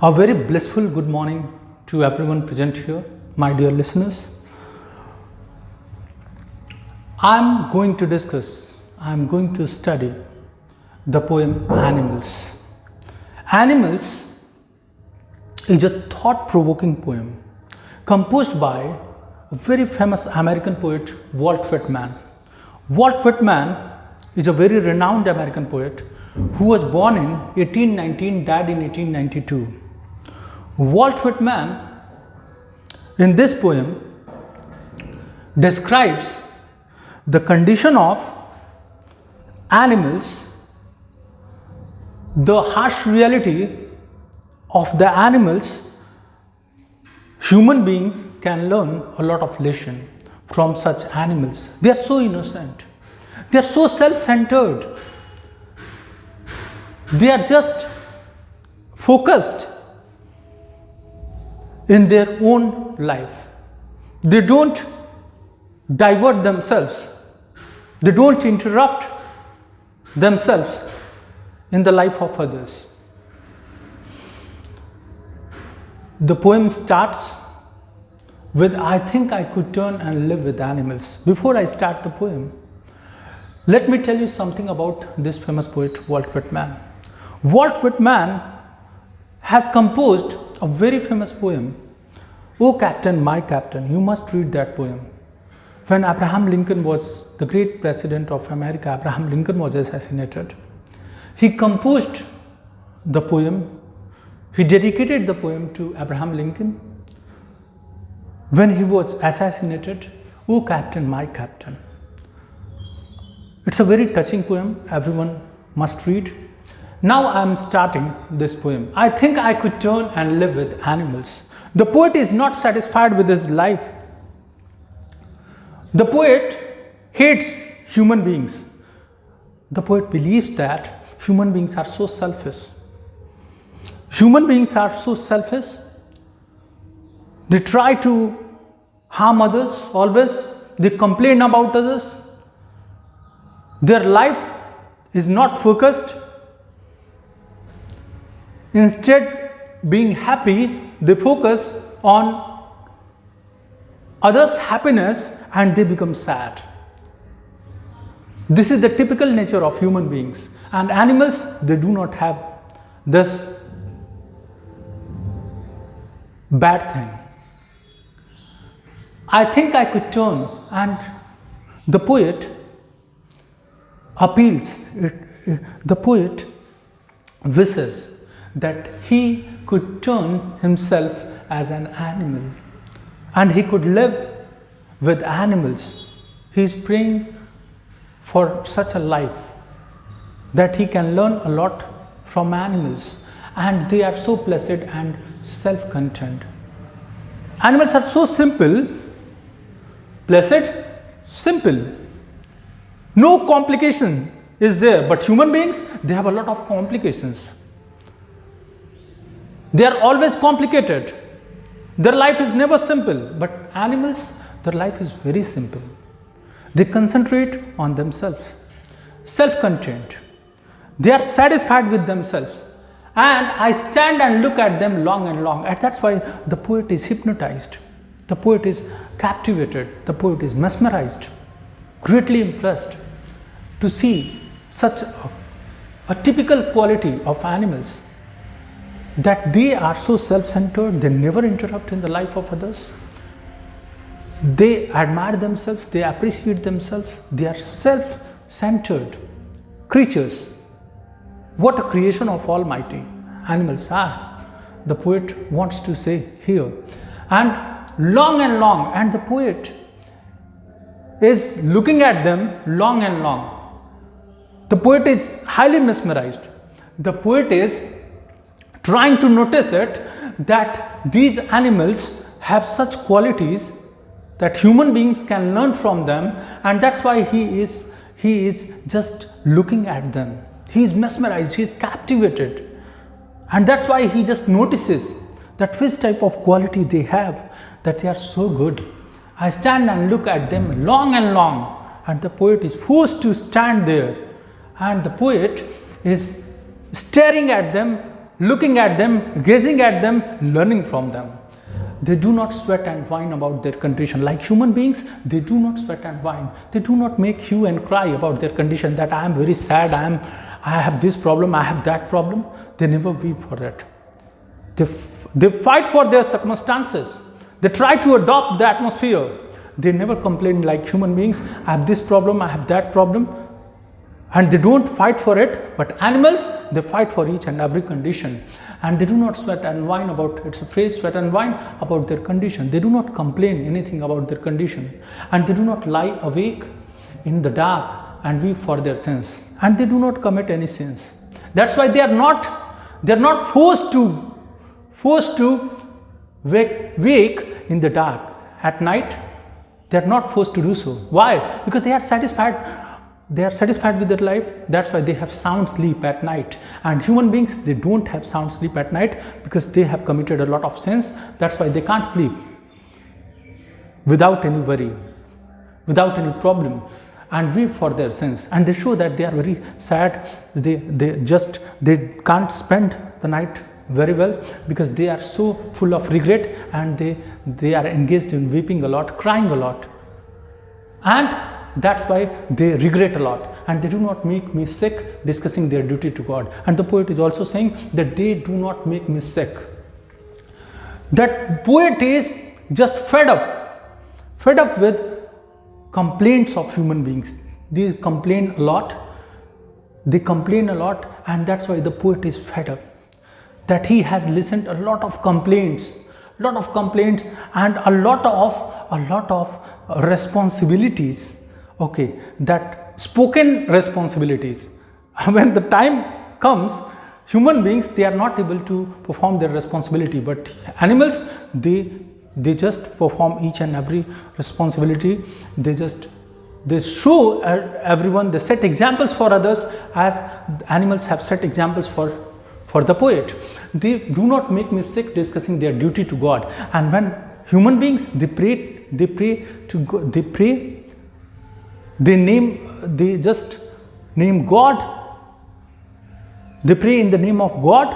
A very blissful good morning to everyone present here, my dear listeners. I'm going to study the poem Animals. Animals is a thought-provoking poem composed by a very famous American poet, Walt Whitman. Walt Whitman is a very renowned American poet who was born in 1819, died in 1892. Walt Whitman, in this poem, describes the condition of animals, the harsh reality of the animals. Human beings can learn a lot of lesson from such animals. They are so innocent. They are so self-centered. They are just focused in their own life. They don't divert themselves. They don't interrupt themselves in the life of others. The poem starts with, I think I could turn and live with animals. Before I start the poem, let me tell you something about this famous poet, Walt Whitman. Walt Whitman has composed a very famous poem, "Oh Captain, My Captain." You must read that poem. When Abraham Lincoln was the great president of America, Abraham Lincoln was assassinated. He composed the poem. He dedicated the poem to Abraham Lincoln when he was assassinated. "Oh Captain, My Captain." It's a very touching poem. Everyone must read. Now I am starting this poem. I think I could turn and live with animals. The poet is not satisfied with his life. The poet hates human beings. The poet believes that human beings are so selfish. Human beings are so selfish. They try to harm others always. They complain about others. Their life is not focused. Instead, being happy, they focus on others' happiness and they become sad. This is the typical nature of human beings. And animals, they do not have this bad thing. I think I could turn, and the poet appeals, the poet wishes that he could turn himself as an animal and he could live with animals. He is praying for such a life that he can learn a lot from animals, and they are so placid and self-content. Animals are so simple, placid, simple. No complication is there, but human beings, they have a lot of complications. They are always complicated. Their life is never simple, but animals, their life is very simple. They concentrate on themselves, self-content. They are satisfied with themselves. And I stand and look at them long and long. And that's why the poet is hypnotized. The poet is captivated. The poet is mesmerized, greatly impressed to see such a typical quality of animals, that they are so self-centered. They never interrupt in the life of others. They admire themselves. They appreciate themselves. They are self-centered creatures. What a creation of Almighty animals are, the poet wants to say here. And long, and the poet is looking at them long and long. The poet is highly mesmerized. The poet is trying to notice it, that these animals have such qualities that human beings can learn from them, and that's why he is just looking at them. He is mesmerized, he is captivated, and that's why he just notices that which type of quality they have, that they are so good. I stand and look at them long and long, and the poet is forced to stand there, and the poet is staring at them looking at them, gazing at them, learning from them. They do not sweat and whine about their condition. Like human beings, they do not sweat and whine. They do not make hue and cry about their condition, that I am very sad, I have this problem, I have that problem. They never weep for that. They fight for their circumstances. They try to adopt the atmosphere. They never complain like human beings, I have this problem, I have that problem. And they don't fight for it. But animals, they fight for each and every condition. And they do not sweat and whine about, it's a phrase, sweat and whine about their condition. They do not complain anything about their condition. And they do not lie awake in the dark and weep for their sins. And they do not commit any sins. That's why they are not forced to wake in the dark at night. They are not forced to do so. Why? Because they are satisfied. They are satisfied with their life. That's why they have sound sleep at night. And human beings, they don't have sound sleep at night because they have committed a lot of sins. That's why they can't sleep without any worry, without any problem, and weep for their sins. And they show that they are very sad. They can't spend the night very well because they are so full of regret, and they are engaged in weeping a lot, crying a lot. And that's why they regret a lot, and they do not make me sick discussing their duty to God. And the poet is also saying that they do not make me sick. That poet is just fed up with complaints of human beings. They complain a lot, and that's why the poet is fed up. That he has listened a lot of complaints and a lot of responsibilities. Okay, that spoken responsibilities. When the time comes, human beings, they are not able to perform their responsibility, but animals, they just perform each and every responsibility. They show everyone, they set examples for others, as animals have set examples for the poet. They do not make mistake discussing their duty to God. And when human beings, they pray to God, they just name God, they pray in the name of God,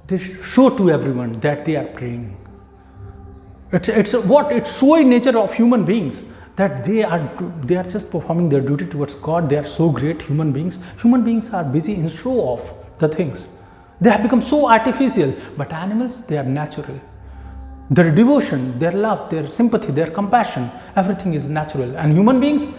they show to everyone that they are praying. It's so in nature of human beings that they are just performing their duty towards God. They are so great human beings. Human beings are busy in show off the things. They have become so artificial, but animals, they are natural. Their devotion, their love, their sympathy, their compassion, everything is natural. And human beings,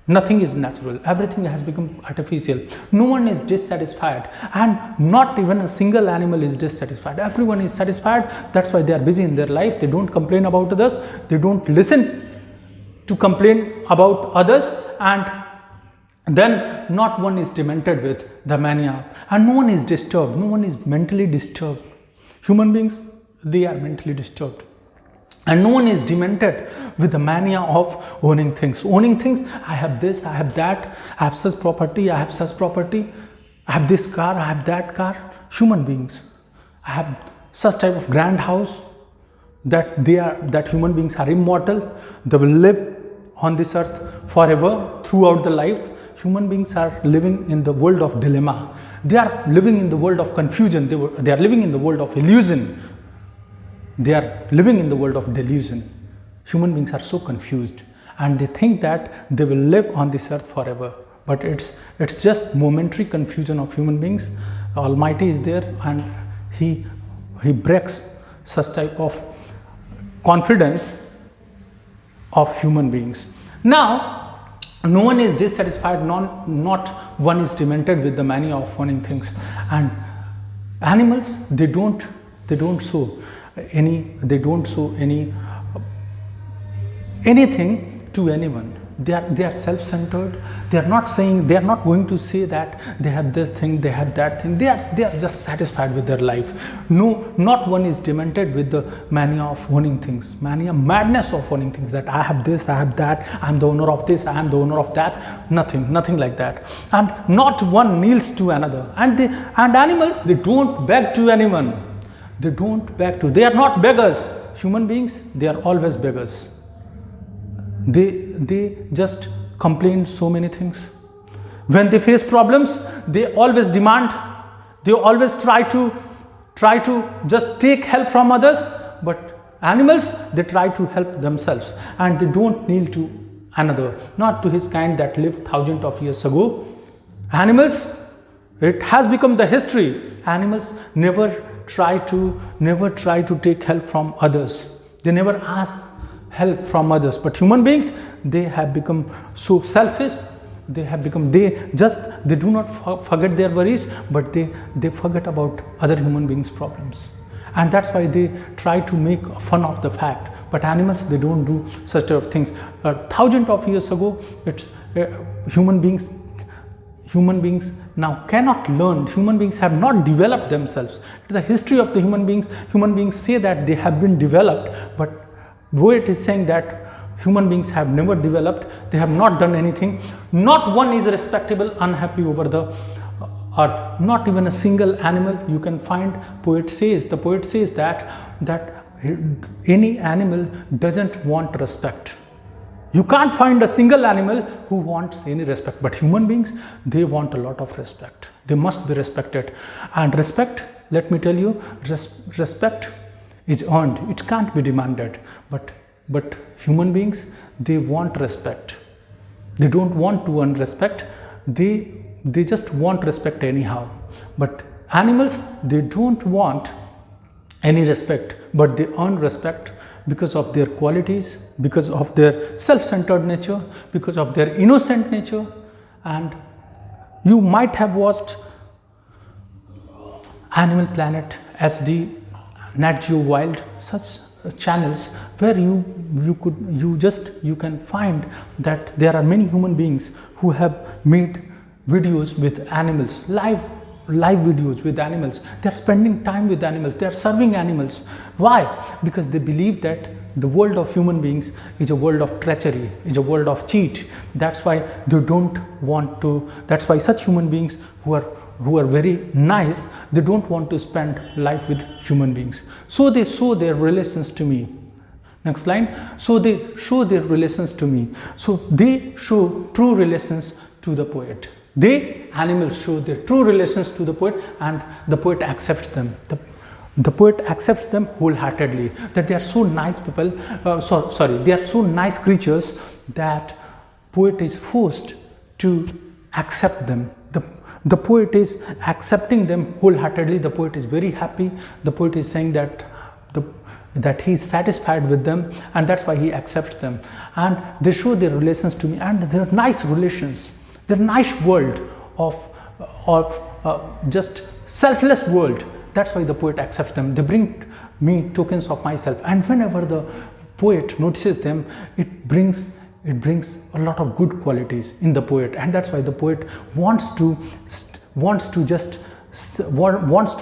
nothing is natural. Everything has become artificial. No one is dissatisfied, and not even a single animal is dissatisfied. Everyone is satisfied. That's why they are busy in their life. They don't complain about others. They don't listen to complain about others, and then not one is demented with the mania, and no one is disturbed. No one is mentally disturbed. Human beings, they are mentally disturbed. And no one is demented with the mania of owning things. Owning things, I have this, I have that, I have such property, I have such property, I have this car, I have that car. Human beings, I have such type of grand house, that human beings are immortal. They will live on this earth forever throughout the life. Human beings are living in the world of dilemma. They are living in the world of confusion. They are living in the world of illusion. They are living in the world of delusion. Human beings are so confused, and they think that they will live on this earth forever. But it's just momentary confusion of human beings. Almighty is there, and He breaks such type of confidence of human beings. Now, no one is dissatisfied, not one is demented with the mania of owning things. And animals, they don't show anything to anyone. They are self-centered. They are not going to say that they have this thing, they have that thing. They are just satisfied with their life. No, not one is demented with the mania of owning things, madness of owning things, that I have this, I have that, I am the owner of this, I am the owner of that. Nothing like that. And not one kneels to another. And animals, they don't beg to anyone. They are not beggars. Human beings, they are always beggars. They just complain so many things. When they face problems, they always demand They always try to just take help from others, but animals, they try to help themselves, and they don't kneel to another, not to his kind that lived thousands of years ago. Animals, it has become the history. Animals never try to take help from others. They never ask help from others. But human beings, they have become so selfish. They do not forget their worries, but they forget about other human beings' problems. And that's why they try to make fun of the fact. But animals, they don't do such things. Thousands of years ago, human beings now cannot learn. Human beings have not developed themselves. The history of the human beings say that they have been developed, but Boyd is saying that human beings have never developed. They have not done anything. Not one is respectable, unhappy over the earth. Not even a single animal you can find. The poet says that any animal doesn't want respect. You can't find a single animal who wants any respect, but human beings, they want a lot of respect. They must be respected. And respect, let me tell you, respect is earned. It can't be demanded. But human beings, they want respect. They don't want to earn respect. They just want respect anyhow. But animals, they don't want any respect, but they earn respect because of their qualities, because of their self-centered nature, because of their innocent nature. And you might have watched Animal Planet, SD, Nat Geo Wild, such channels where you can find that there are many human beings who have made videos with animals, live videos with animals. They are spending time with animals. They are serving animals. Why? Because they believe that the world of human beings is a world of treachery, is a world of cheat. That's why they don't want to. That's why such human beings who are very nice, they don't want to spend life with human beings. So they show their relations to me. Next line. So they show their relations to me. So they show true relations to the poet. Animals show their true relations to the poet, and the poet accepts them. The poet accepts them wholeheartedly, that they are so nice people, they are so nice creatures that poet is forced to accept them. The poet is accepting them wholeheartedly. The poet is very happy. The poet is saying that he is satisfied with them, and that's why he accepts them. And they show their relations to me, and they are nice relations. They're nice world of just selfless world. That's why the poet accepts them. They bring me tokens of myself, and whenever the poet notices them, it brings a lot of good qualities in the poet, and that's why the poet wants to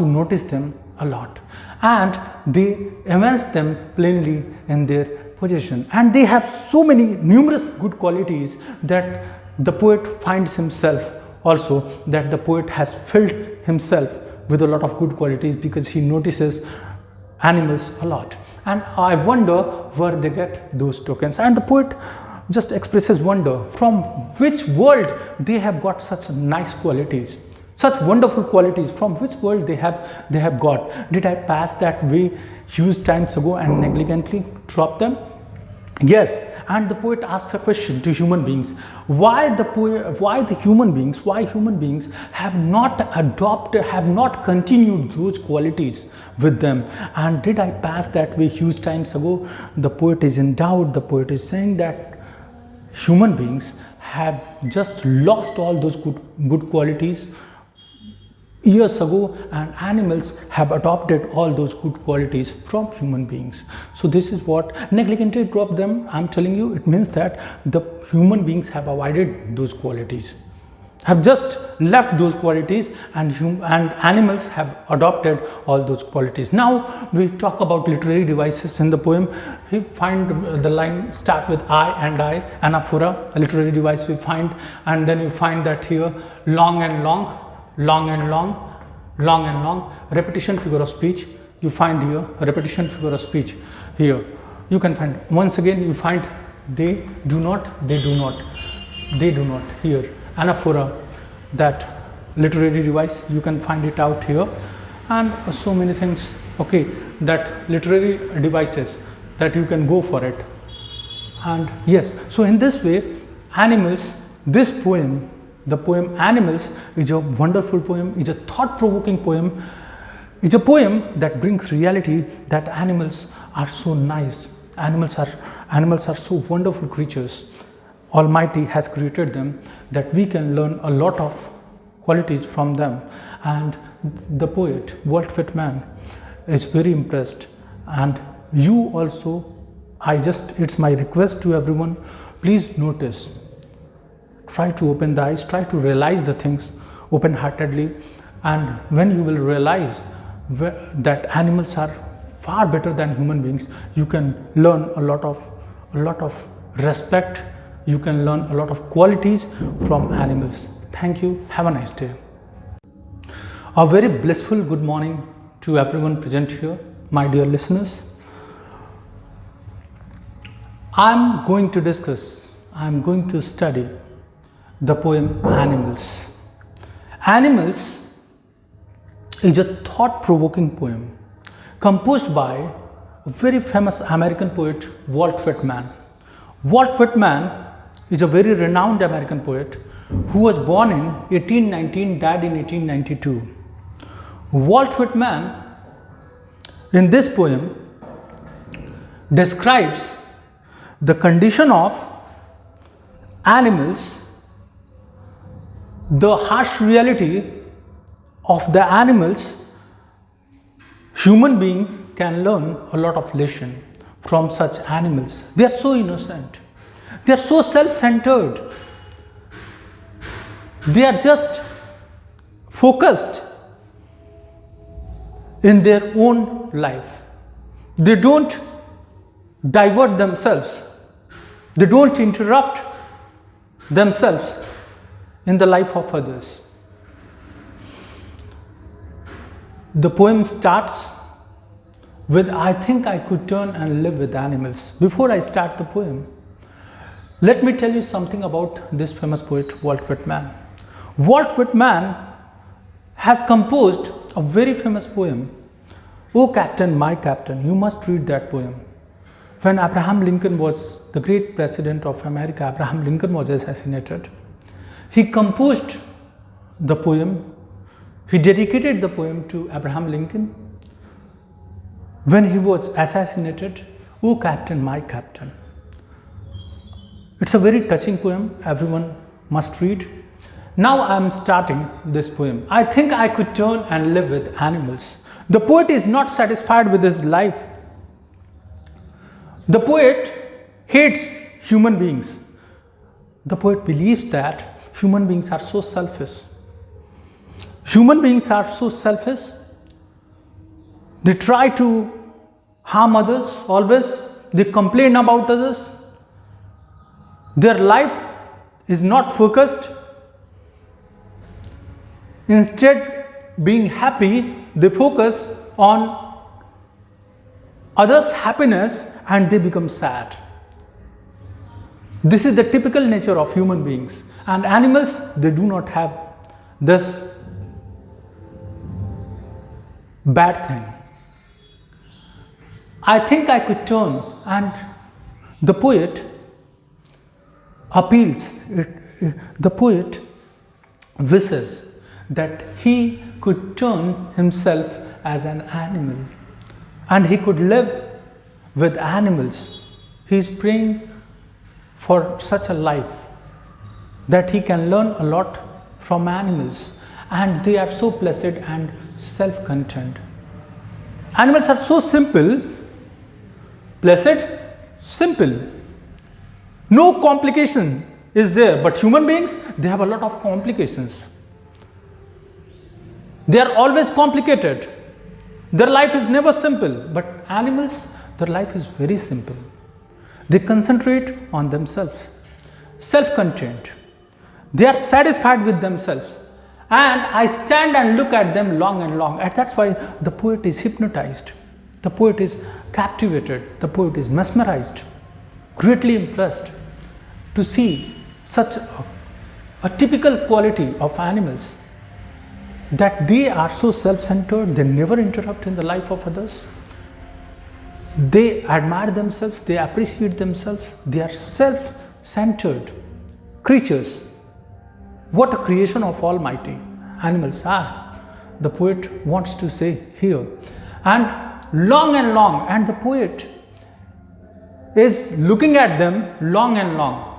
notice them a lot, and they evince them plainly in their possession. And they have so many numerous good qualities that the poet finds himself also, that the poet has filled himself with a lot of good qualities because he notices animals a lot. And I wonder where they get those tokens. And the poet just expresses wonder from which world they have got such nice qualities, such wonderful qualities, from which world they have got. Did I pass that way huge times ago and negligently drop them? Yes. And the poet asks a question to human beings: why human beings have not continued those qualities with them? And did I pass that way huge times ago? The poet is in doubt. The poet is saying that human beings have just lost all those good qualities years ago, and animals have adopted all those good qualities from human beings. So this is what negligently drop them. I'm telling you, it means that the human beings have avoided those qualities, have just left those qualities, and animals have adopted all those qualities. Now we talk about literary devices in the poem. We find the line start with I and I, anaphora, a literary device we find, and then we find that here long and long, long and long, long and long, repetition figure of speech. You find here a repetition figure of speech. Here you can find, once again you find they do not, they do not, they do not. Here anaphora, that literary device, you can find it out here, and so many things, okay, that literary devices that you can go for it. And yes, so in this way, Animals, this poem, the poem Animals, is a wonderful poem, is a thought-provoking poem, is a poem that brings reality that animals are so nice, animals are so wonderful creatures. Almighty has created them, that we can learn a lot of qualities from them. And the poet Walt Whitman is very impressed, and you also, it's my request to everyone, please notice, try to open the eyes, try to realize the things open-heartedly, and when you will realize that animals are far better than human beings, you can learn a lot of respect, you can learn a lot of qualities from animals. Thank you. Have a nice day. A very blissful good morning to everyone present here, my dear listeners. I'm going to study the poem Animals. Animals is a thought-provoking poem composed by a very famous American poet, Walt Whitman. Walt Whitman is a very renowned American poet who was born in 1819, died in 1892. Walt Whitman, in this poem, describes the condition of animals, the harsh reality of the animals. Human beings can learn a lot of lesson from such animals. They are so innocent, they are so self-centered, they are just focused in their own life. They don't divert themselves, they don't interrupt themselves in the life of others. The poem starts with, I think I could turn and live with animals. Before I start the poem, let me tell you something about this famous poet, Walt Whitman. Walt Whitman has composed a very famous poem, "Oh Captain, My Captain." You must read that poem. When Abraham Lincoln was the great president of America, Abraham Lincoln was assassinated. He composed the poem, he dedicated the poem to Abraham Lincoln. When he was assassinated, "Oh Captain, My Captain." It's a very touching poem, everyone must read. Now I am starting this poem. I think I could turn and live with animals. The poet is not satisfied with his life. The poet hates human beings. The poet believes that human beings are so selfish. Human beings are so selfish. They try to harm others always. They complain about others. Their life is not focused. Instead, being happy, they focus on others' happiness and they become sad. This is the typical nature of human beings. And animals, they do not have this bad thing. I think I could turn, and the poet appeals, the poet wishes that he could turn himself as an animal and he could live with animals. He is praying for such a life that he can learn a lot from animals, and they are so placid and self-content. Animals are so simple, placid, simple. No complication is there, but human beings, they have a lot of complications. They are always complicated. Their life is never simple, but animals, their life is very simple. They concentrate on themselves, self-content. They are satisfied with themselves. And I stand and look at them long and long. And that's why the poet is hypnotized. The poet is captivated. The poet is mesmerized, greatly impressed to see such a typical quality of animals. that they are so self-centered, they never interrupt in the life of others. They admire themselves, they appreciate themselves, they are self-centered creatures. What a creation of Almighty animals are, the poet wants to say here. And long, and the poet is looking at them long and long.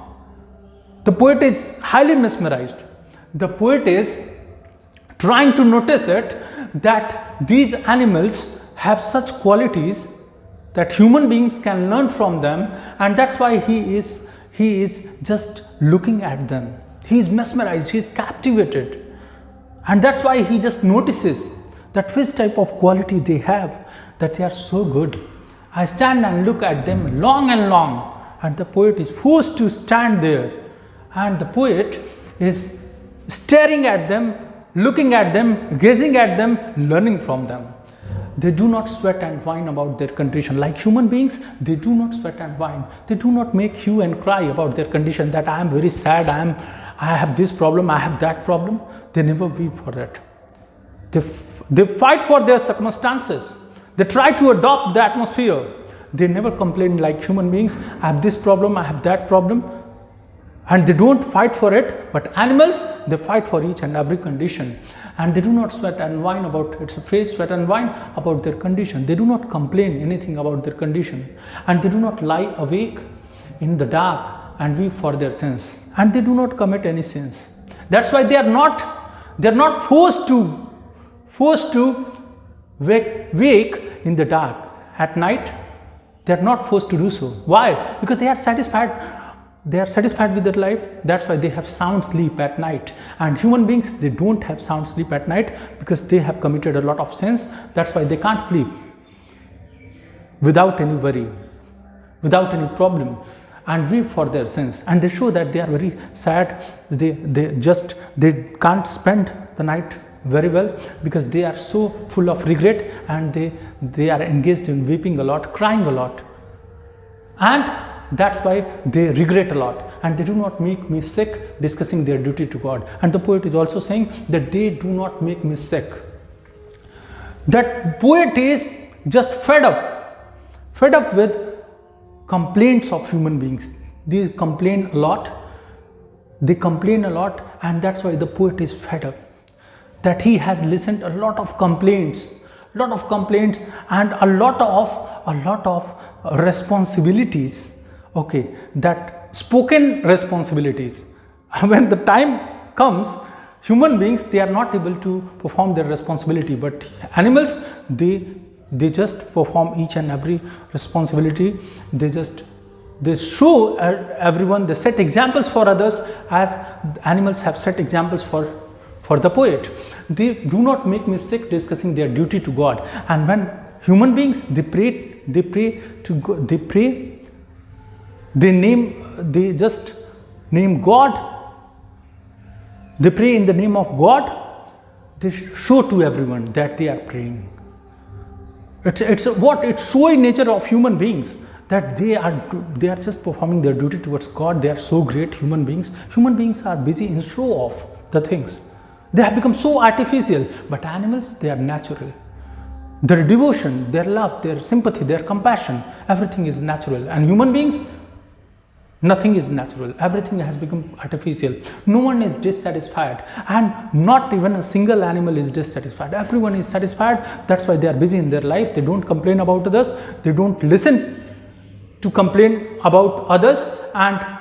The poet is highly mesmerized. The poet is trying to notice it, that these animals have such qualities that human beings can learn from them, and that's why he is just looking at them. He is mesmerized, he is captivated, and that's why he just notices that which type of quality they have, that they are so good. I stand and look at them long and long, and the poet is forced to stand there, and the poet is staring at them, looking at them, gazing at them, learning from them. They do not sweat and whine about their condition. Like human beings, they do not sweat and whine. They do not make hue and cry about their condition, that I am very sad, I have this problem, I have that problem. They never weep for it. They fight for their circumstances. They try to adopt the atmosphere. They never complain like human beings, I have this problem, I have that problem. And they don't fight for it, but animals, they fight for each and every condition. And they do not sweat and whine about, it's a phrase, sweat and whine about their condition. They do not complain anything about their condition. And they do not lie awake in the dark and weep for their sins. And they do not commit any sins. That's why they are not forced to wake in the dark at night. They are not forced to do so. Why? Because they are satisfied. They are satisfied with their life. That's why they have sound sleep at night. And human beings, they don't have sound sleep at night because they have committed a lot of sins. That's why they can't sleep without any worry, without any problem, and weep for their sins. And they show that they are very sad. They can't spend the night very well because they are so full of regret, and they are engaged in weeping a lot, crying a lot. And that's why they regret a lot, and they do not make me sick discussing their duty to God. And the poet is also saying that they do not make me sick. That poet is just fed up with complaints of human beings. They complain a lot, and that's why the poet is fed up. That he has listened a lot of complaints, and a lot of responsibilities. Okay, that spoken responsibilities. When the time comes, human beings, they are not able to perform their responsibility, but animals, they just perform each and every responsibility. They show everyone, they set examples for others, as animals have set examples for the poet. They do not make mistake discussing their duty to God. And when human beings, they pray to God, they just name God, they pray in the name of God, they show to everyone that they are praying. It's showing nature of human beings, that they are just performing their duty towards God. They are so great human beings. Human beings are busy in show off the things. They have become so artificial, but animals, they are natural. Their devotion, their love, their sympathy, their compassion, everything is natural. And human beings, nothing is natural. Everything has become artificial. No one is dissatisfied, and not even a single animal is dissatisfied. Everyone is satisfied. That's why they are busy in their life. They don't complain about others. They don't listen to complain about others. And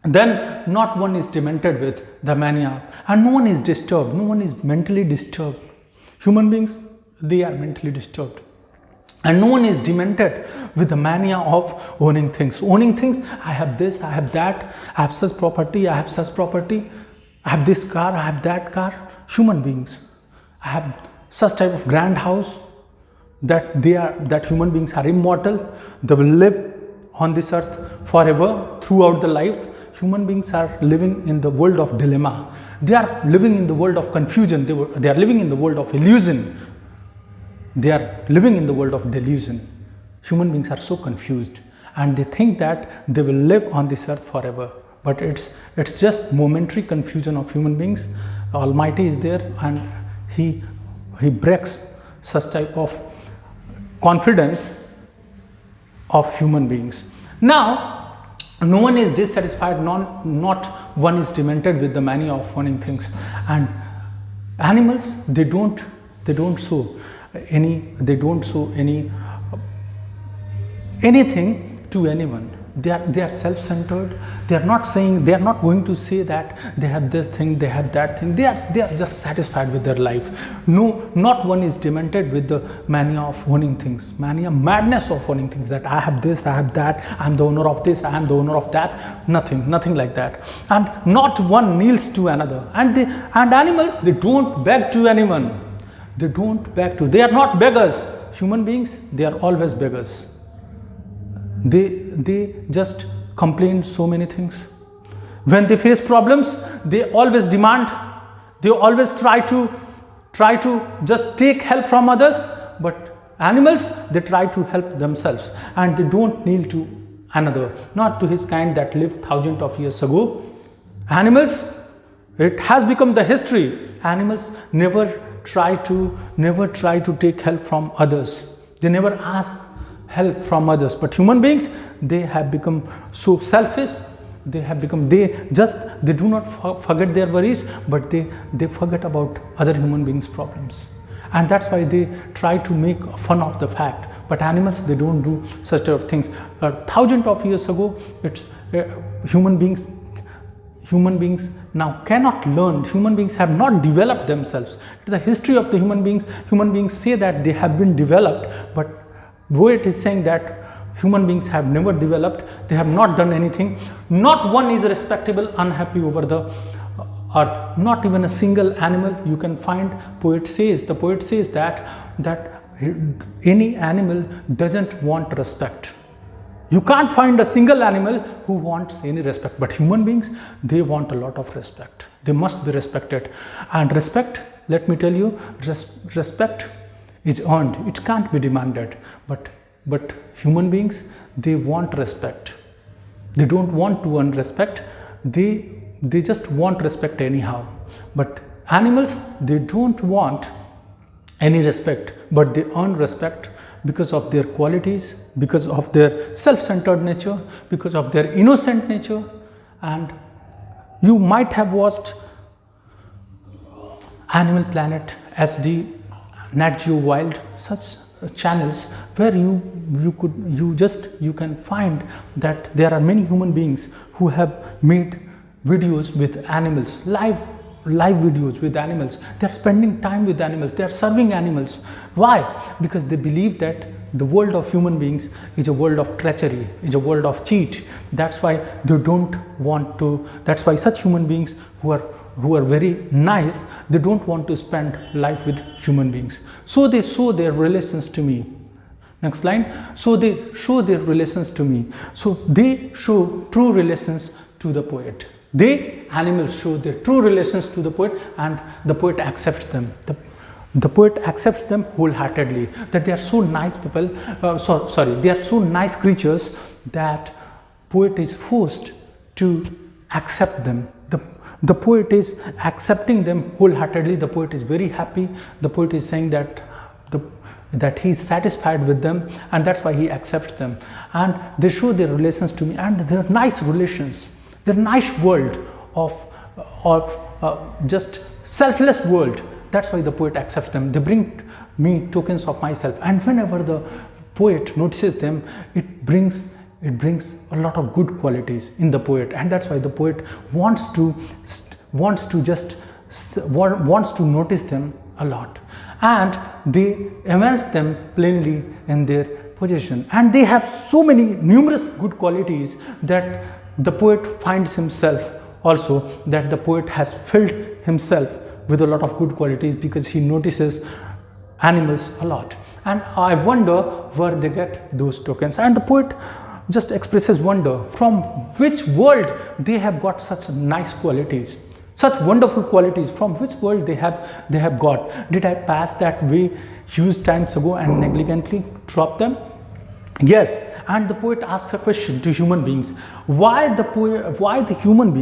then not one is demented with the mania, and no one is disturbed. No one is mentally disturbed. Human beings, they are mentally disturbed. And no one is demented with the mania of owning things. Owning things, I have this, I have that, I have such property, I have such property, I have this car, I have that car. Human beings, I have such type of grand house, that human beings are immortal. They will live on this earth forever, throughout the life. Human beings are living in the world of dilemma. They are living in the world of confusion. They are living in the world of illusion. They are living in the world of delusion. Human beings are so confused, and they think that they will live on this earth forever. But it's just momentary confusion of human beings. Almighty is there, and he breaks such type of confidence of human beings. Now, no one is dissatisfied, not one is demented with the mania of owning things. And animals, they don't show any anything to anyone. They are self-centered. They are not going to say that they have this thing, they have that thing. They are just satisfied with their life. No, not one is demented with the mania of owning things, madness of owning things, that I have this, I have that, I am the owner of this, I am the owner of that. Nothing like that. And not one kneels to another. And animals, they don't beg to anyone. They are not beggars. Human beings, they are always beggars. They just complain so many things. When they face problems, they always demand, they always try to just take help from others. But animals, they try to help themselves, and they don't kneel to another, not to his kind that lived thousands of years ago. Animals, it has become the history. Animals never try to take help from others. They never ask help from others. But human beings, they have become so selfish. They do not forget their worries, but they forget about other human beings' problems. And that's why they try to make fun of the fact. But animals, they don't do such type of things. Thousands of years ago, it's human beings now cannot learn. Human beings have not developed themselves. The history of the human beings say that they have been developed, but Voigt is saying that human beings have never developed. They have not done anything. Not one is respectable, unhappy over the earth. Not even a single animal you can find. The poet says that any animal doesn't want respect. You can't find a single animal who wants any respect. But human beings, they want a lot of respect. They must be respected. And respect, let me tell you, respect is earned. It can't be demanded. But human beings, they want respect. They don't want to earn respect. They just want respect anyhow. But animals, they don't want any respect, but they earn respect because of their qualities, because of their self-centered nature, because of their innocent nature. And you might have watched Animal Planet, SD, Nat Geo Wild, such channels where you can find that there are many human beings who have made videos with animals, live videos with animals. They are spending time with animals. They are serving animals. Why? Because they believe that the world of human beings is a world of treachery, is a world of cheat. That's why they don't want to. That's why such human beings who are very nice, they don't want to spend life with human beings. So they show their relations to me. Next line. So they show their relations to me. So they show true relations to the poet. Animals show their true relations to the poet, and the poet accepts them. The poet accepts them wholeheartedly, that they are so nice people, they are so nice creatures that poet is forced to accept them. The poet is accepting them wholeheartedly. The poet is very happy. The poet is saying that he is satisfied with them, and that's why he accepts them. And they show their relations to me, and they are nice relations. They're nice world of just selfless world. That's why the poet accepts them. They bring me tokens of myself, and whenever the poet notices them, it brings a lot of good qualities in the poet, and that's why the poet wants to notice them a lot, and they evince them plainly in their possession. And they have so many numerous good qualities that the poet finds himself also, that the poet has filled himself with a lot of good qualities because he notices animals a lot. And I wonder where they get those tokens. And the poet just expresses wonder from which world they have got such nice qualities, such wonderful qualities, from which world they have got. Did I pass that way huge times ago and negligently drop them? Yes, and the poet asks a question to human beings: why human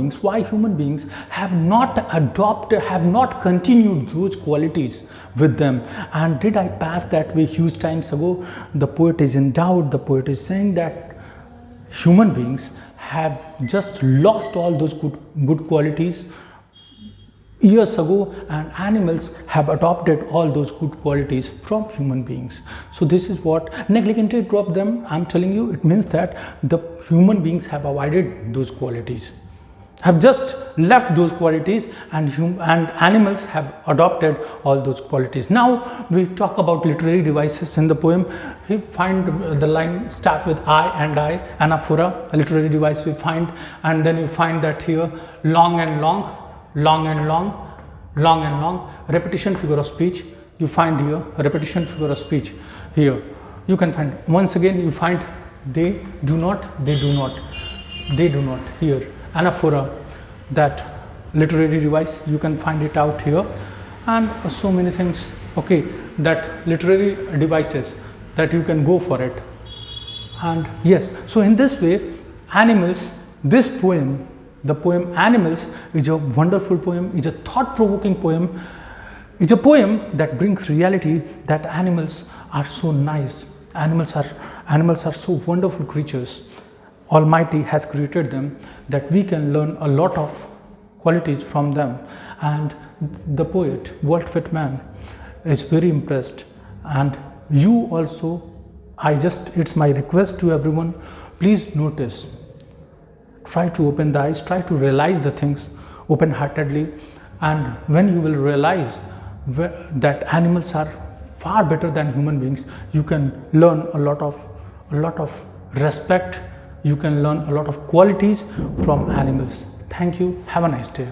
beings have not adopted, have not continued those qualities with them? And did I pass that way huge times ago? The poet is in doubt. The poet is saying that human beings have just lost all those good qualities years ago, and animals have adopted all those good qualities from human beings. So this is what negligently drop them. I'm telling you, it means that the human beings have avoided those qualities, have just left those qualities, and animals have adopted all those qualities. Now we talk about literary devices in the poem. We find the line start with I and I, anaphora, a literary device we find, and then you find that here long and long, long and long, long and long, repetition figure of speech. You find here a repetition figure of speech. Here you can find, once again you find they do not, they do not, they do not. Here anaphora, that literary device, you can find it out here, and so many things. Okay, that literary devices that you can go for it. And yes, so in this way, animals, this poem, the poem Animals, is a wonderful poem, is a thought-provoking poem. It's a poem that brings reality that animals are so nice. Animals are so wonderful creatures. Almighty has created them, that we can learn a lot of qualities from them. And the poet Walt Whitman is very impressed, and you also. It's my request to everyone, please notice, try to open the eyes, try to realize the things open-heartedly, and when you will realize that animals are far better than human beings, you can learn a lot of respect, you can learn a lot of qualities from animals. Thank you. Have a nice day.